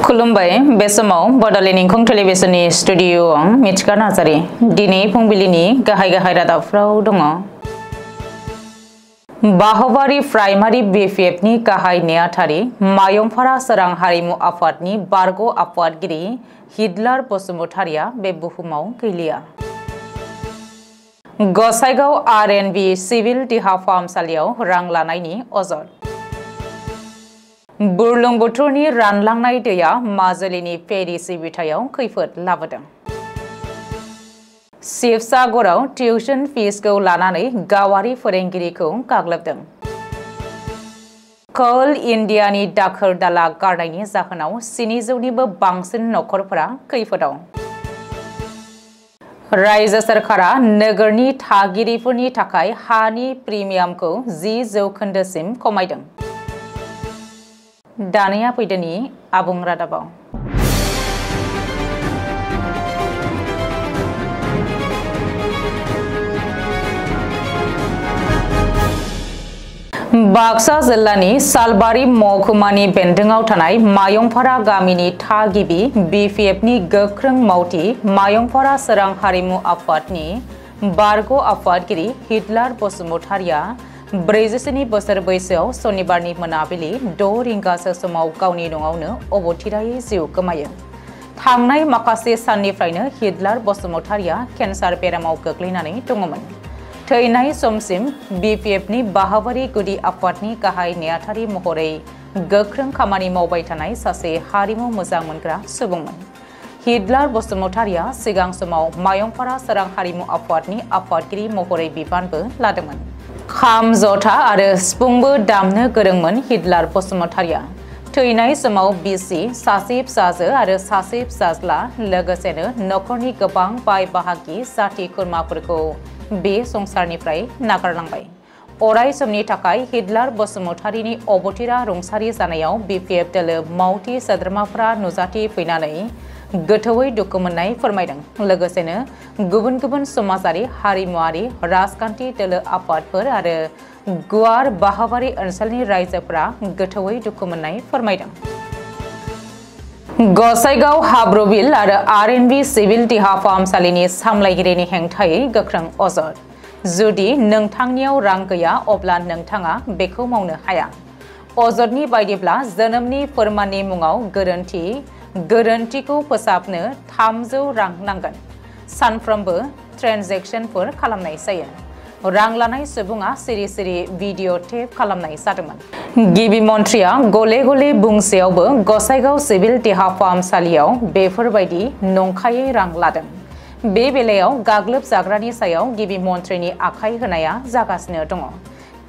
खुलुमबाय बे समाव बडलेण्ड इंखं टेलिभिजननि स्टुडिअ'आव मिथिखा नार्जारि दिनै फुंबिलिनि गाहाय रादाबफ्राव दङ। बाहबारि प्राइमारि BPFनि गाहाय नेहाथारि मायंफारा सोरां हारिमु आफादनि बारग' आफादगिरि हिटलार बसुमतारिया बे बुहुमाव गैलिया। गसाइगाव RNB सिविल देहा फाहामसालियाव रां लानायनि अजद। बुरलुंबुथुरनि रानलांनाय दैया माजुलिनि फेरि सिबिथायाव खैफोद लाबोदों। शिवसागराव टिउसन फिसखौ लानानै गावारि फोरोंगिरिखौ गाग्लोबदों। कोल इन्डियानि दाखोर दाला गारनायनि जाहोनाव 700निबो बांसिन नखरफोरा खैफोदाव। रायजो सोरखारा नोगोरनि थागिरिफोरनि थाखाय हानि प्रिमियामखौ 10% खमायदों। दानिया फैदोनि आबुं रादाबाव। बाक्सा जिल्लानि सालबारि महकुमानि बेन्दोंआव थानाय मायंफारा गामिनि थागिबि BPFनि गोख्रों मावथि मायंफारा सोरां हारिमु आफादनि बारग' आफादगिरि हिटलार बसुमतारिया 47 बोसोर बैसोआव सनिबारनि मोनाबिलि 6 रिंगासो समाव गावनि न'आवनो अबथिरायै जिउ गोमायो। थांनाय माखासे साननिफ्रायनो हिटलार बसुमतारिया केन्सार बेरामाव गोग्लैनानै दङमोन। थैनाय समसिम BPFनि बाहबारि गुदि आफादनि गाहाय नेहाथारि महरै गोख्रों खामानि मावबाय थानाय सासे हारिमु मोजां मोनग्रा सुबुंमोन। हिटलार बसुमतारिया सिगां समाव मायंफारा सोरां हारिमु आफादनि आफादगिरि महरै बिबानबो लादोंमोन। खाम जथा आरो सिफुंबो दामनो गोरोंमोन हिटलार बसुमतारिया। थैनाय समाव बिसि, सासे फिसाजो आरो सासे फिसाज्ला लोगोसेनो नखरनि गोबां बाय बाहागि जाथि खुरमाफोरखौ बे संसारनिफ्राय नागारलांबाय। अराय समनि थाखाय हिटलार बसुमतारिनि अबथिरा रुंसारि जानायाव BPF दोलो मावथि सोद्रोमाफोरा नुजाथि फैनानै गोथौयै दुखु मोननाय फोरमायदों। लोगोसेनो गुबुन गुबुन समाजारि, हारिमुआरि, राजखान्थि दोलो आफादफोर आरो गुवार बाहबारि ओनसोलनि रायजोफोरा गोथौयै दुखु मोननाय फोरमायदों। गसाइगाव हाब्रुबिल आरो RNB सिविल देहा फाहामसालिनि सामलायगिरिनि हेंथायै गोख्रों अजद। जुदि नोंथांनियाव रां गैया अब्ला नोंथाङा बेखौ मावनो हाया। अजदनि बायदिब्ला जोनोमनि फोरमाननि मुङाव गोरोन्थिखौ फोसाबनो 300 रां नांगोन। सानफ्रोमबो ट्रेन्जेकसनफोर खालामनाय जायो। रां लानाय सुबुङा सिरि सिरि भिडिअ टेप खालामनाय जादोंमोन। गिबि मन्थ्रिया गले गले बुंसेयावबो गसाइगाव सिविल देहा फाहामसालियाव बेफोरबायदि नंखायै रां लादों। बे बेलायाव गाग्लोबजाग्रानि सायाव गिबि मन्थ्रिनि आखाइ होनाया जागासिनो दङ।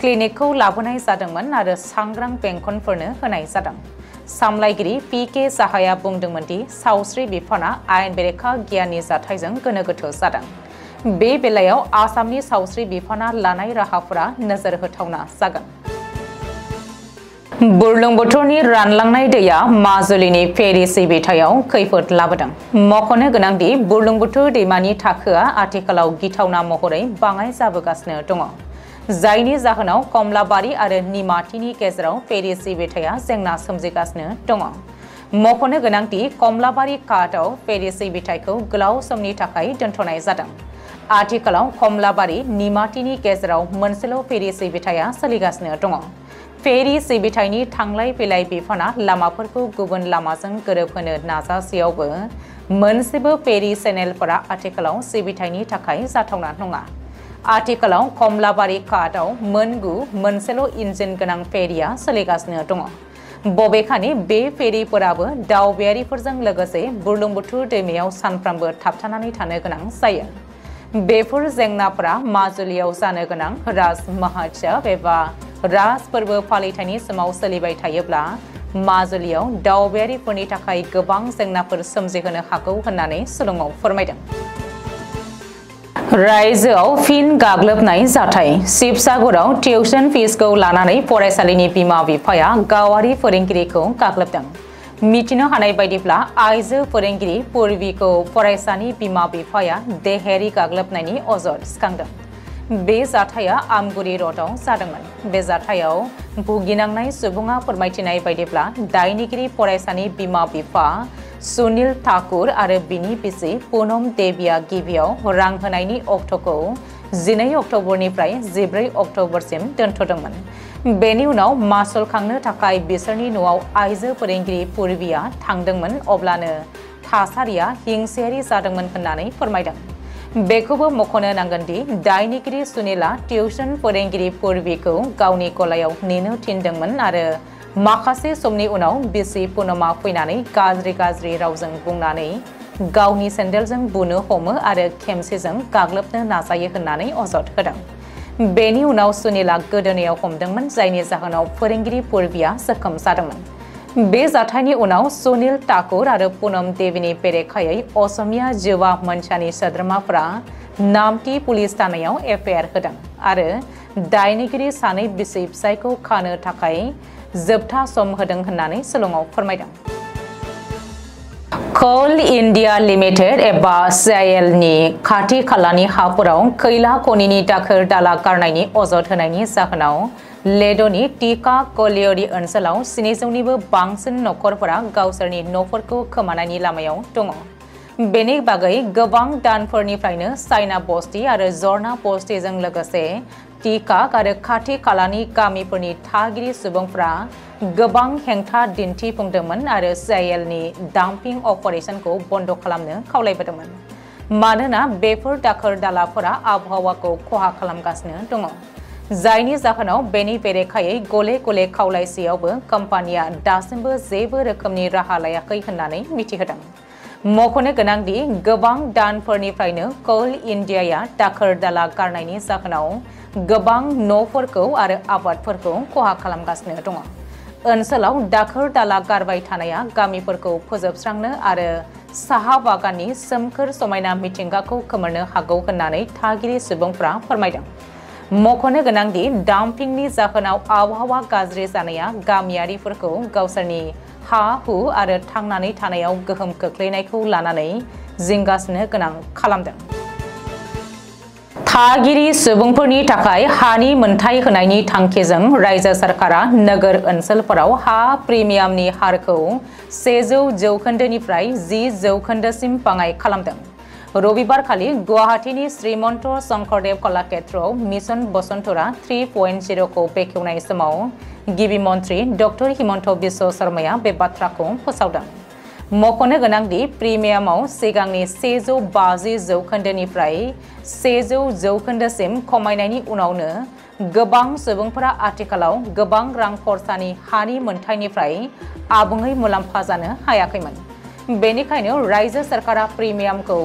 क्लिनिकखौ लाबोनाय जादोंमोन आरो सांग्रां बेंखनफोरनो होनाय जादों। सामलायगिरि PK साहाया बुंदोंमोन दि सावस्रि बिफाना आयेन बेरेखा गियाननि जाथायजों गोनो गोथो जादों। बे बेलायाव आसामनि सावस्रि बिफाना लानाय राहाफोरा नोजोर होथावना जागोन। बुरलुंबुथुरनि रानलांनाय दैया माजुलिनि फेरि सिबिथायाव खैफोद लाबोदों। मख'नो गोनांदि बुरलुंबुथुर दैमानि थाखोआ आथिखालाव गिथावना महरै बाङाइ जाबोगासिनो दङ। जायनि जाहोनाव कमलाबारि आरो निमातीनि गेजेराव फेरि सिबिथाया जेंना सोमजिगासिनो दङ। मख'नो गोनांदि कमलाबारि घाटआव फेरि सिबिथायखौ गोलाव समनि थाखाय दोनथ'नाय जादों। आथिखालाव कमलाबारि निमातीनि गेजेराव मोनसेल' फेरि सिबिथाया सोलिगासिनो दङ। फेरि सिबिथायनि थांलाय फैलाय बिफाना लामाफोरखौ गुबुन लामाजों गोरोबहोनो नाजासेयावबो मोनसेबो फेरि चेनेलफोरा आथिखालाव सिबिथायनि थाखाय जाथावना नङा। आथिखालाव कमलाबारि घाटआव मोनसेल' इन्जिन गोनां फेरिया सोलिगासिनो दङ। बबेखानि बे फेरिफोराबो दावबायारिफोरजों लोगोसे बुरलुंबुथुर दैमायाव सानफ्रोमबो थाबथानानै थानो गोनां जायो। बेफोर जेंनाफोरा माजुलियाव जानो गोनां राज महोत्सव एबा राज फोरबो फालिथायनि समाव सोलिबाय थायोब्ला माजुलियाव दावबायारिफोरनि थाखाय गोबां जेंनाफोर सोमजिहोनो हागौ होननानै सुलुङाव फोरमायदों। रायजोआव फिन गाग्लोबनाय जाथाय। शिवसागराव टिउसन फिसखौ लानानै फरायसालिनि बिमा बिफाया गावारि फोरोंगिरिखौ गाग्लोबदों। मिथिनो हानाय बायदिब्ला आइजो फोरोंगिरि पुर्विखौ फरायसानि बिमा बिफाया देहायारि गाग्लोबनायनि अजद थिखांदों। बे जाथाया आमगुरि र'डआव जादोंमोन। बे जाथायाव भुगिनांनाय सुबुङा फोरमायथिनाय बायदिब्ला दायनिगिरि फरायसानि बिमा-बिफा सुनील ठाकुर आरो बिनि बिसि पूनम देविया गिबियाव रां होनायनि अक्ट'खौ 12 अक्ट'बरनिफ्राय 14 अक्ट'बरसिम दोनथ'दोंमोन। बेनि उनाव मासुल खांनो थाखाय बिसोरनि न'आव आइजो फोरोंगिरि पुर्बिया थांदोंमोन, अब्लानो थासारिया हिंसायारि जादोंमोन होननानै फोरमायदों। बेखौबो मख'नो नांगोन दि दायनिगिरि सुनीलआ टिउसन फोरोंगिरि पुर्बिखौ गावनि गलायाव नेनो थिनदोंमोन आरो माखासे समनि उनाव बिसि पूनमआ फैनानै गाज्रि रावजों बुंनानै गावनि सेन्देलजों बुनो हमो आरो खेमसेजों गाग्लोबनो नाजायो होननानै अजद होदों। बेनि उनाव सुनीलआ गोदोनायाव हमदोंमोन, जायनि जाहोनाव फोरोंगिरि पुर्बिया जोखोम जादोंमोन। बे जाथायनि उनाव सुनील ठाकुर आरो पूनम देवीनि बेरेखायै असमिया युवा मोर्चानि सोद्रोमाफोरा नामथि पुलिस थानायाव एफआइआर होदों आरो दायनिगिरि सानै बिसि फिसायखौ खानो थाखाय जोबथा सम होदों होननानै शिलंआव फोरमायदों। कोल इन्डिया लिमिटेड एबा CIL नि खाथि खालानि हाफोराव खैला खनिनि दाखोर दाला गारनायनि अजद होनायनि जाहोनाव लेड'नि टिका कलियरी ओनसोलाव 700निबो बांसिन नखरफोरा गावसोरनि न'फोरखौ खोमानायनि लामायाव दङ। बेनि बागै गोबां दानफोरनिफ्रायनो चाइना बस्ती आरो जर्ना बस्तीजों लोगोसे टिकाक आरो खाथि खालानि गामिफोरनि थागिरि सुबुंफ्रा गोबां हेंथा दिन्थिफुंदोंमन आरो CIL नि डाम्पिं अपारेशनखौ बन्द खालामनो खावलायबोदोंमोन, मानोना बेफोर दाखोर दालाफोरा आबहावाखौ खहा खालामगासिनो दङ। जायनि जाहोनाव बेनि बेरेखायै गले गले खावलायसेयावबो कम्पानिया दासिमबो जेबो रोखोमनि राहा लायाखै होननानै मिथिहोदों। मख'नो गोनांदि गोबां दानफोरनिफ्रायनो कोल इन्डियाया दाखोर दाला गारनायनि जाहोनाव गोबां न'फोरखौ आरो आबादफोरखौ खहा खालामगासिनो दङ। ओनसोलाव दाखोर दाला गारबाय थानाया गामिफोरखौ फोजोबस्रांनो आरो साहा बागाननि सोमखोर समायना मिथिंगाखौ खोमोरनो हागौ होननानै थागिरि सुबुंफ्रा फोरमायदों। मख'नो गोनांदि डाम्पिंनि जाहोनाव आबहावा गाज्रि जानाया गामियारिफोरखौ गावसोरनि हा-हु आरो थांनानै थानायाव गोहोम खोख्लैनायखौ लानानै जिंगासिनो गोनां खालामदों। थागिरि सुबुंफोरनि थाखाय हानि मोनथाय होनायनि थांखिजों रायजो सरकारा नोगोर ओनसोलफोराव हा प्रिमियामनि हारखौ 100% 10% बाङाइ खालामदों। रबिबारखालि गुवाहाटीनि श्रीमन्त शंकरदेव कलाक्षेत्रआव मिशन बसंतरा 3.0 खौ बेखेवनाय समाव गिबि मन्त्रि डक्टर हिमन्त बिश्व शर्माया बे बाथ्राखौ फोसावदों। मख'नो गोनांदि प्रिमियामाव सिगांनि 150% 100% खमायनायनि उनावनो गोबां सुबुंफोरा आथिखालाव गोबां रां खरसानि हानि मोनथायनिफ्राय आबुङै मुलाम्फा जानो हायाखैमोन। बेनिखायनो रायजो सरकारा प्रिमियामखौ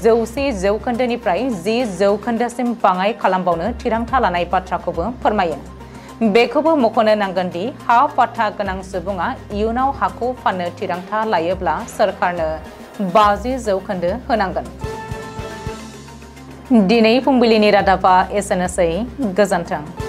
100% 10% बाङाइ खालामबावनो थिरांथा लानाय बाथ्राखौबो फोरमायो। बेखौबो मख'नो नांगोन दि हा पाट्टा गोनां सुबुङा इयुनाव हाखौ फाननो थिरांथा लायोब्ला सरकारनो 50% होनांगोन। दिनै फुंबिलिनि रादाबा एसेनोसै। गोजोन्थों।